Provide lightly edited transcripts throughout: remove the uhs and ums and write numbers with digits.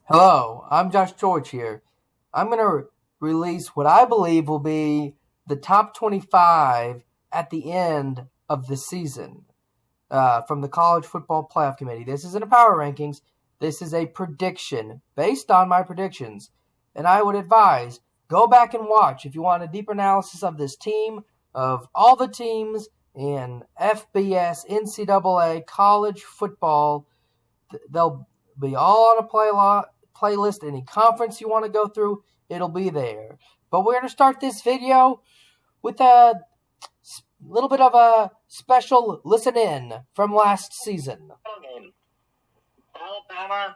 Hello, I'm Josh George here. I'm going to release what I believe will be the top 25 at the end of the season from the College Football Playoff Committee. This isn't a power rankings. This is a prediction based on my predictions. And I would advise go back and watch if you want a deeper analysis of this team, of all the teams in FBS, NCAA, college football. They'll be all on a playlist. Any conference you want to go through, it'll be there. But we're going to start this video with a little bit of a special listen in from last season. Alabama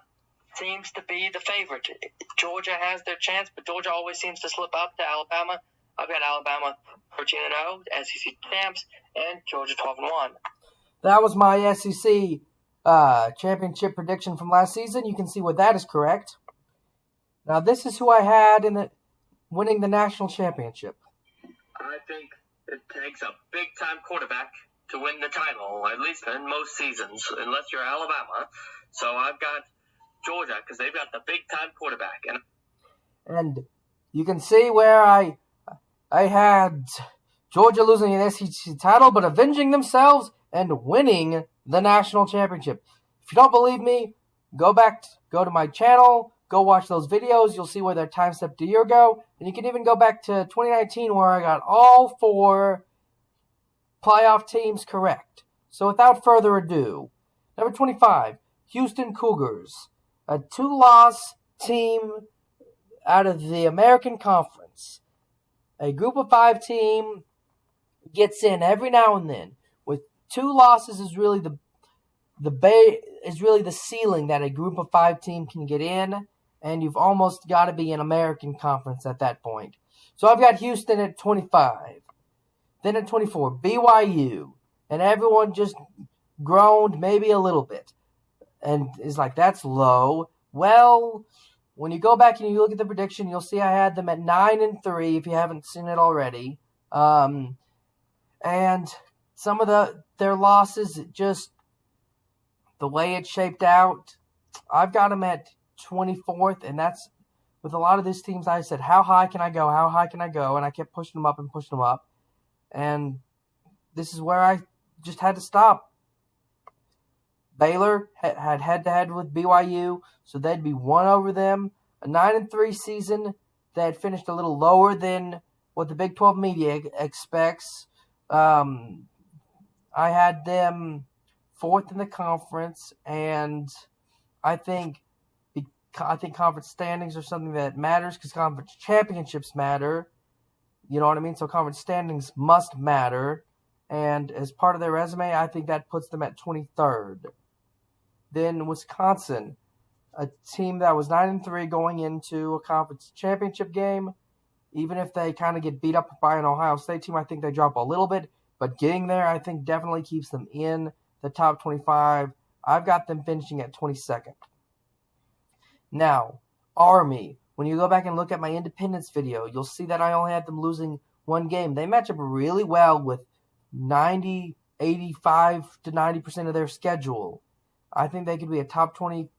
seems to be the favorite. Georgia has their chance, but Georgia always seems to slip up to Alabama. I've got Alabama 13-0, SEC champs, and Georgia 12-1. That was my SEC championship prediction from last season. You can see what that is correct. Now, this is who I had in winning the national championship. I think it takes a big-time quarterback to win the title, at least in most seasons, unless you're Alabama. So I've got Georgia because they've got the big-time quarterback. And you can see where I had Georgia losing an SEC title, but avenging themselves and winning the national championship. If you don't believe me, go to my channel, go watch those videos. You'll see where they're time-stepped a year ago. And you can even go back to 2019 where I got all 4 playoff teams correct. So without further ado, number 25, Houston Cougars, a 2-loss team out of the American Conference. A group of 5 team gets in every now and then. With 2 losses is really the ceiling that a group of 5 team can get in, and you've almost got to be an American Conference at that point. So I've got Houston at 25. Then at 24, BYU, and everyone just groaned maybe a little bit, and is like, that's low. Well, when you go back and you look at the prediction, you'll see I had them at 9-3 if you haven't seen it already. And some of their losses, just the way it shaped out, I've got them at 24th, and that's with a lot of these teams. I said, how high can I go? How high can I go? And I kept pushing them up and pushing them up. And this is where I just had to stop. Baylor had head-to-head with BYU, so they'd be 1 over them. A 9-3 season that finished a little lower than what the Big 12 media expects. I had them 4th in the conference, and I think conference standings are something that matters because conference championships matter. You know what I mean? So conference standings must matter. And as part of their resume, I think that puts them at 23rd. Then Wisconsin, a team that was 9-3 going into a conference championship game. Even if they kind of get beat up by an Ohio State team, I think they drop a little bit. But getting there, I think, definitely keeps them in the top 25. I've got them finishing at 22nd. Now, Army. When you go back and look at my independence video, you'll see that I only had them losing 1 game. They match up really well with 85 to 90% of their schedule. I think they could be a top 20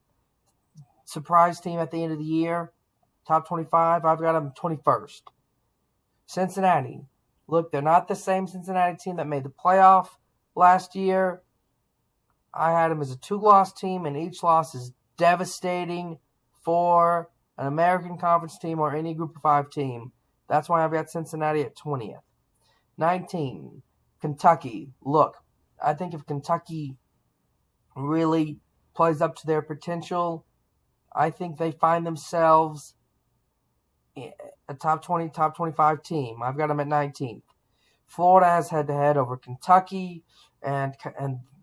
surprise team at the end of the year. Top 25, I've got them 21st. Cincinnati. Look, they're not the same Cincinnati team that made the playoff last year. I had them as a 2-loss team, and each loss is devastating for an American Conference team or any group of 5 team. That's why I've got Cincinnati at 20th. 19, Kentucky. Look, I think if Kentucky really plays up to their potential, I think they find themselves a top 20, top 25 team. I've got them at 19th. Florida has head-to-head over Kentucky and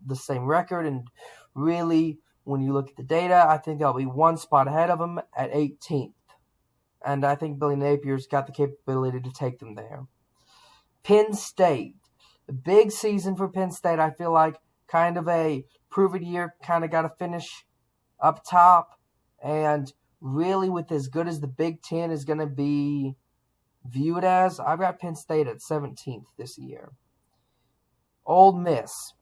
the same record, and really, when you look at the data, I think they'll be 1 spot ahead of them at 18th. And I think Billy Napier's got the capability to take them there. Penn State. A big season for Penn State. I feel like kind of a prove-it year. Kind of got to finish up top. And really, with as good as the Big Ten is going to be viewed as, I've got Penn State at 17th this year. Ole Miss.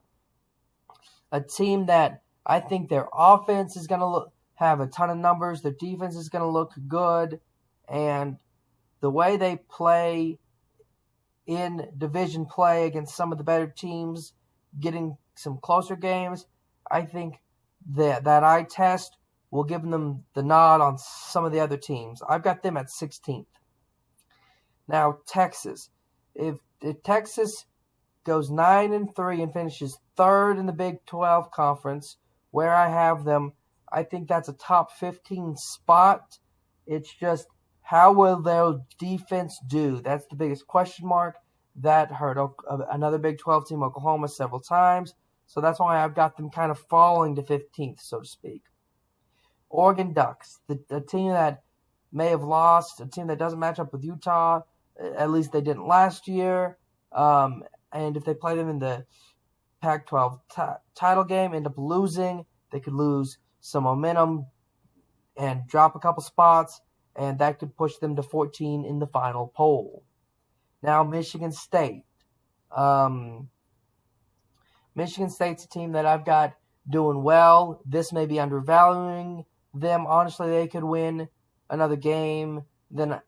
A team that I think their offense is going to have a ton of numbers. Their defense is going to look good. And the way they play in division play against some of the better teams, getting some closer games, I think that eye test will give them the nod on some of the other teams. I've got them at 16th. Now, Texas. If Texas goes 9-3 and finishes third in the Big 12 Conference, where I have them, I think that's a top 15 spot. It's just, how will their defense do? That's the biggest question mark. That hurt another Big 12 team, Oklahoma, several times. So that's why I've got them kind of falling to 15th, so to speak. Oregon Ducks, the team that may have lost, a team that doesn't match up with Utah. At least they didn't last year. And if they play them in the Pac-12 title game, end up losing, they could lose some momentum and drop a couple spots, and that could push them to 14 in the final poll. Now, Michigan State. Michigan State's a team that I've got doing well. This may be undervaluing them. Honestly, they could win another game, then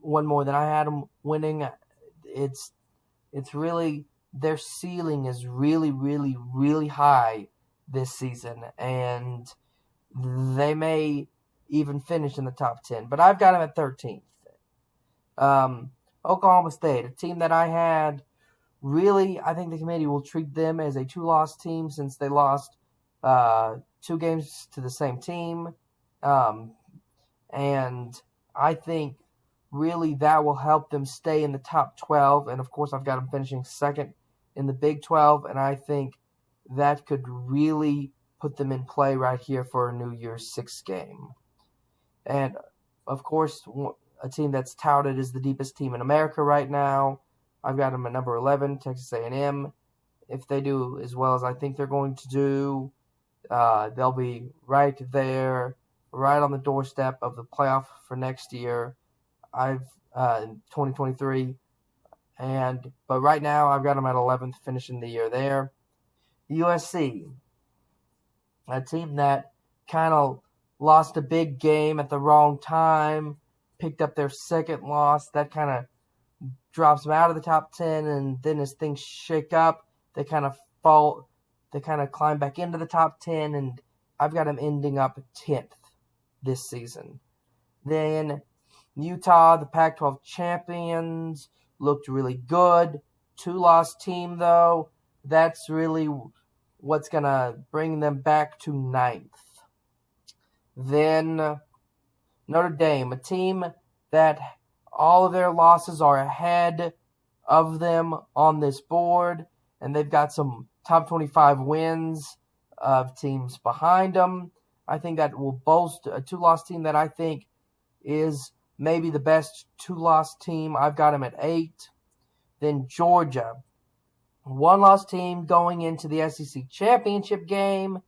one more than I had them winning. It's really, their ceiling is really, really, really high this season, and they may even finish in the top 10. But I've got them at 13th. Oklahoma State, a team that I had, really, I think the committee will treat them as a 2-loss team since they lost 2 games to the same team. And I think really that will help them stay in the top 12. And, of course, I've got them finishing second in the Big 12. And I think that could really put them in play right here for a New Year's 6 game. And, of course, a team that's touted as the deepest team in America right now, I've got them at number 11, Texas A&M. If they do as well as I think they're going to do, they'll be right there, right on the doorstep of the playoff for next year. In 2023, but right now I've got them at 11th, finishing the year there. USC, a team that kind of lost a big game at the wrong time, picked up their second loss. That kind of drops them out of the top 10, and then as things shake up, they kind of fall. They kind of climb back into the top 10, and I've got them ending up 10th this season. Then Utah, the Pac-12 champions, looked really good. 2-loss team, though. That's really what's going to bring them back to 9th. Then Notre Dame, a team that all of their losses are ahead of them on this board, and they've got some top 25 wins of teams behind them. I think that will boast a 2-loss team that I think is maybe the best 2-loss team. I've got them at 8. Then Georgia, 1-loss team going into the SEC championship game.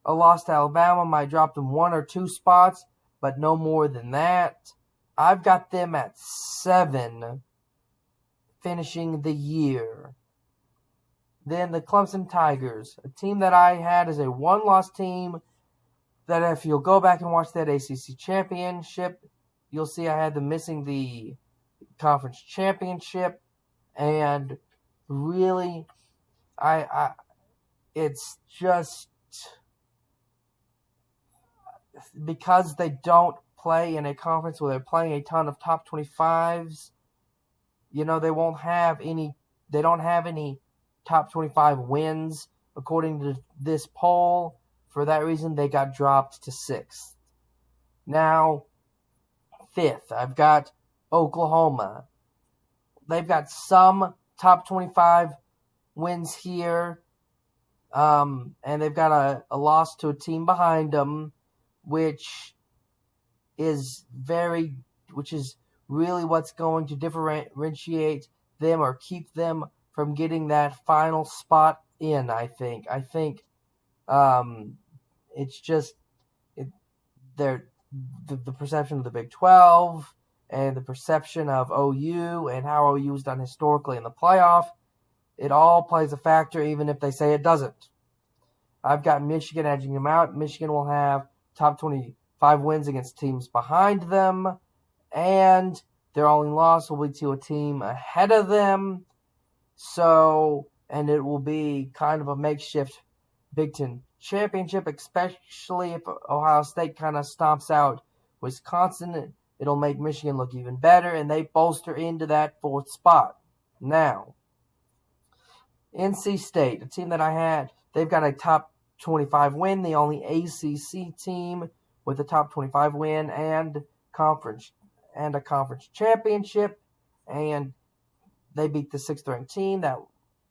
A loss to Alabama might drop them 1 or 2 spots, but no more than that. I've got them at 7, finishing the year. Then the Clemson Tigers, a team that I had as a 1-loss team, that if you'll go back and watch that ACC championship, you'll see I had them missing the conference championship, and really, it's just because they don't play in a conference where they're playing a ton of top 25s. They don't have any top 25 wins according to this poll. For that reason, they got dropped to 6th. Now, 5th, I've got Oklahoma. They've got some top 25 wins here, and they've got a loss to a team behind them, which is really what's going to differentiate them or keep them from getting that final spot in, I think. It's just the perception of the Big 12 and the perception of OU and how OU has done historically in the playoff. It all plays a factor, even if they say it doesn't. I've got Michigan edging them out. Michigan will have top 25 wins against teams behind them, and their only loss will be to a team ahead of them. So, and it will be kind of a makeshift Big Ten championship, especially if Ohio State kind of stomps out Wisconsin. It'll make Michigan look even better, and they bolster into that 4th spot. Now, NC State, a team that I had, they've got a top 25 win, the only ACC team with a top 25 win and a conference championship, and they beat the 6th-ranked team that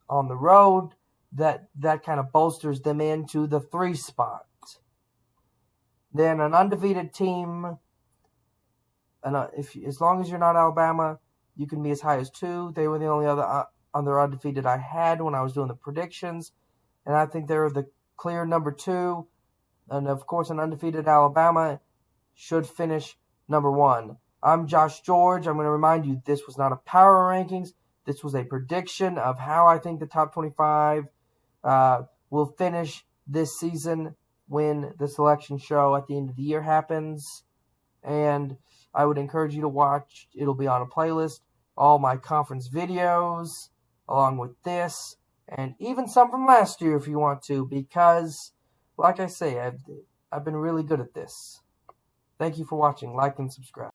on the road. That kind of bolsters them into the 3 spot. Then an undefeated team, and as long as you're not Alabama, you can be as high as 2. They were the only other undefeated I had when I was doing the predictions, and I think they're the clear number 2. And of course, an undefeated Alabama should finish number 1. I'm Josh George. I'm going to remind you this was not a power rankings. This was a prediction of how I think the top 25 will finish this season when the selection show at the end of the year happens. And I would encourage you to watch. It'll be on a playlist. All my conference videos along with this, and even some from last year if you want to, because like I say, I've been really good at this. Thank you for watching. Like and subscribe.